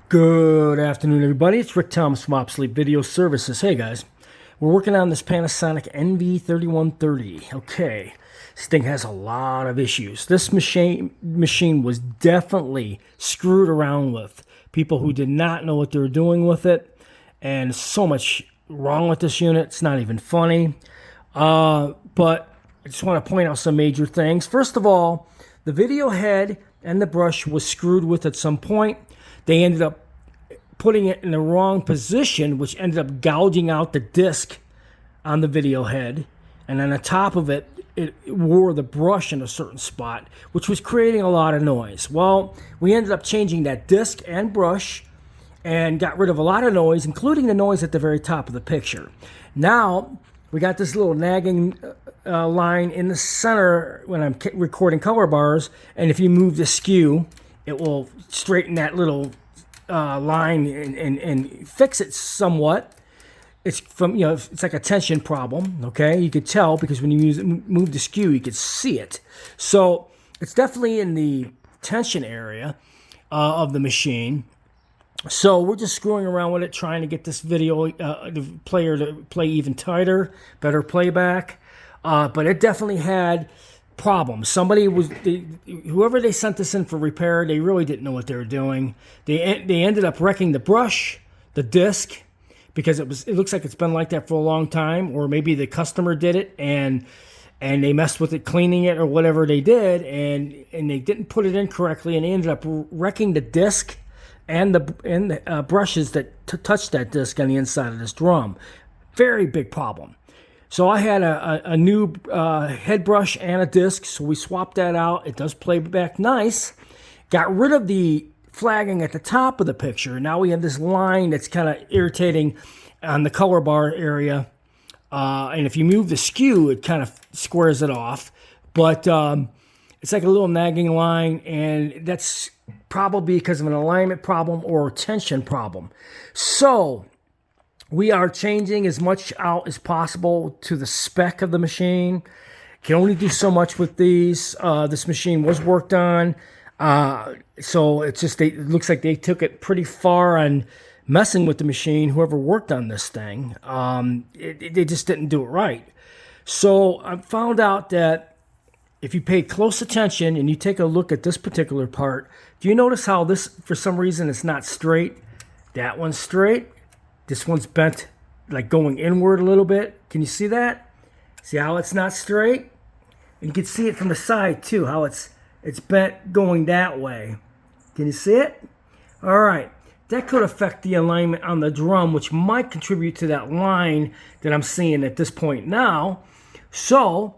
Good afternoon, everybody. It's Rick Thomas from Obsolete Video Services. Hey, guys. We're working on this Panasonic Nv-3130. Okay, this thing has a lot of issues. This machine was definitely screwed around with. People who did not know what they were doing with it, and so much wrong with this unit. It's not even funny. But I just want to point out some major things. First of all, the video head and the brush was screwed with at some point. They ended up putting it in the wrong position, which ended up gouging out the disc on the video head. And on the top of it, it wore the brush in a certain spot, which was creating a lot of noise. Well, we ended up changing that disc and brush and got rid of a lot of noise, including the noise at the very top of the picture. Now, we got this little nagging line in the center when I'm recording color bars, and if you move the skew, it will straighten that little line and fix it somewhat. It's it's like a tension problem, okay? You could tell because when you move the skew, you could see it. So it's definitely in the tension area of the machine. So we're just screwing around with it, trying to get this video the player to play even tighter, better playback. But it definitely had problems. Whoever they sent this in for repair, they really didn't know what they were doing. They ended up wrecking the brush, the disc, because it looks like it's been like that for a long time, or maybe the customer did it and they messed with it cleaning it or whatever they did, and they didn't put it in correctly, and they ended up wrecking the disc and the brushes that touched that disc on the inside of this drum. Very big problem. So I had a new head brush and a disc, so we swapped that out. It does play back nice. Got rid of the flagging at the top of the picture. Now we have this line that's kind of irritating on the color bar area. And if you move the skew, it kind of squares it off. But it's like a little nagging line, and that's probably because of an alignment problem or a tension problem. So we are changing as much out as possible to the spec of the machine. Can only do so much with these. This machine was worked on. So it looks like they took it pretty far on messing with the machine, whoever worked on this thing. They just didn't do it right. So I found out that if you pay close attention and you take a look at this particular part, do you notice how this, for some reason, it's not straight? That one's straight. This one's bent, like going inward a little bit. Can you see that? See how it's not straight? And you can see it from the side too, how it's bent going that way. Can you see it? All right. That could affect the alignment on the drum, which might contribute to that line that I'm seeing at this point now. So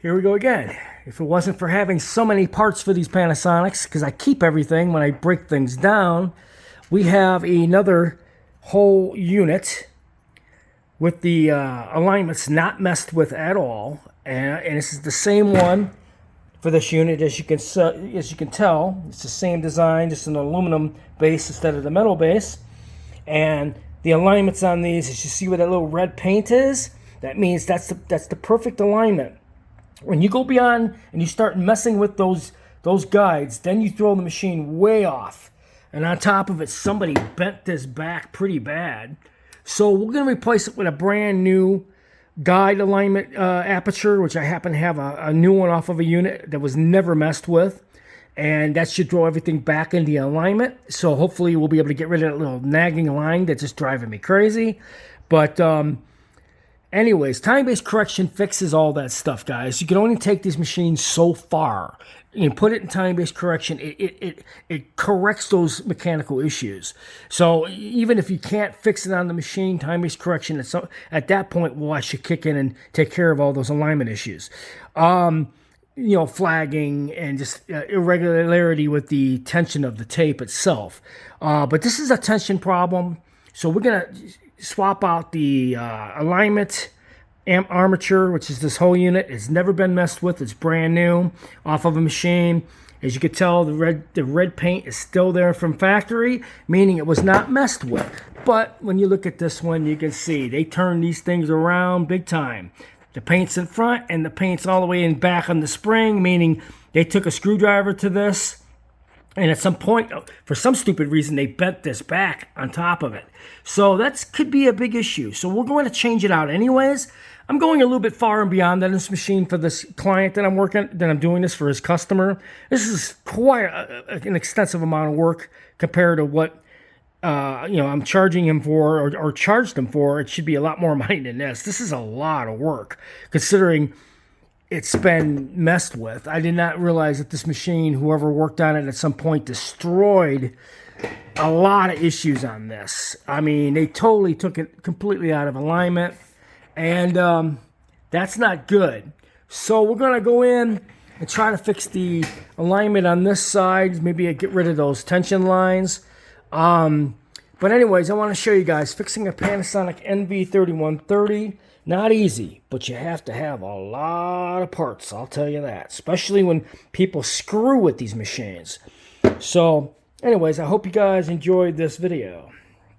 here we go again. If it wasn't for having so many parts for these Panasonics, because I keep everything when I break things down, we have another whole unit with the alignments not messed with at all, and this is the same one for this unit. As you can tell, it's the same design, just an aluminum base instead of the metal base. And the alignments on these, as you see where that little red paint is, that means that's the perfect alignment. When you go beyond and you start messing with those guides, then you throw the machine way off. And on top of it, somebody bent this back pretty bad. So we're going to replace it with a brand new guide alignment aperture, which I happen to have a new one off of a unit that was never messed with. And that should throw everything back into alignment. So hopefully we'll be able to get rid of that little nagging line that's just driving me crazy. But anyways, time-based correction fixes all that stuff, guys. You can only take these machines so far. You put it in time-based correction, it corrects those mechanical issues. So even if you can't fix it on the machine, time-based correction, at that point, well, I should kick in and take care of all those alignment issues. Flagging and just irregularity with the tension of the tape itself. But this is a tension problem, so we're going to swap out the alignment armature, which is this whole unit. It's never been messed with. It's brand new off of a machine. As you can tell, the red paint is still there from factory, meaning it was not messed with. But when you look at this one, you can see they turn these things around big time. The paint's in front and the paint's all the way in back on the spring, meaning they took a screwdriver to this And at some point, for some stupid reason, they bent this back on top of it. So that could be a big issue. So we're going to change it out anyways. I'm going a little bit far and beyond that in this machine for this client that I'm doing this for his customer. This is quite an extensive amount of work compared to what I'm charging him for or charged him for. It should be a lot more money than this. This is a lot of work considering it's been messed with. I did not realize that this machine, whoever worked on it at some point, destroyed a lot of issues on this. I mean, they totally took it completely out of alignment, and that's not good. So we're going to go in and try to fix the alignment on this side, maybe get rid of those tension lines. But anyways, I want to show you guys fixing a Panasonic Nv-3130. Not easy, but you have to have a lot of parts, I'll tell you that. Especially when people screw with these machines. So, anyways, I hope you guys enjoyed this video.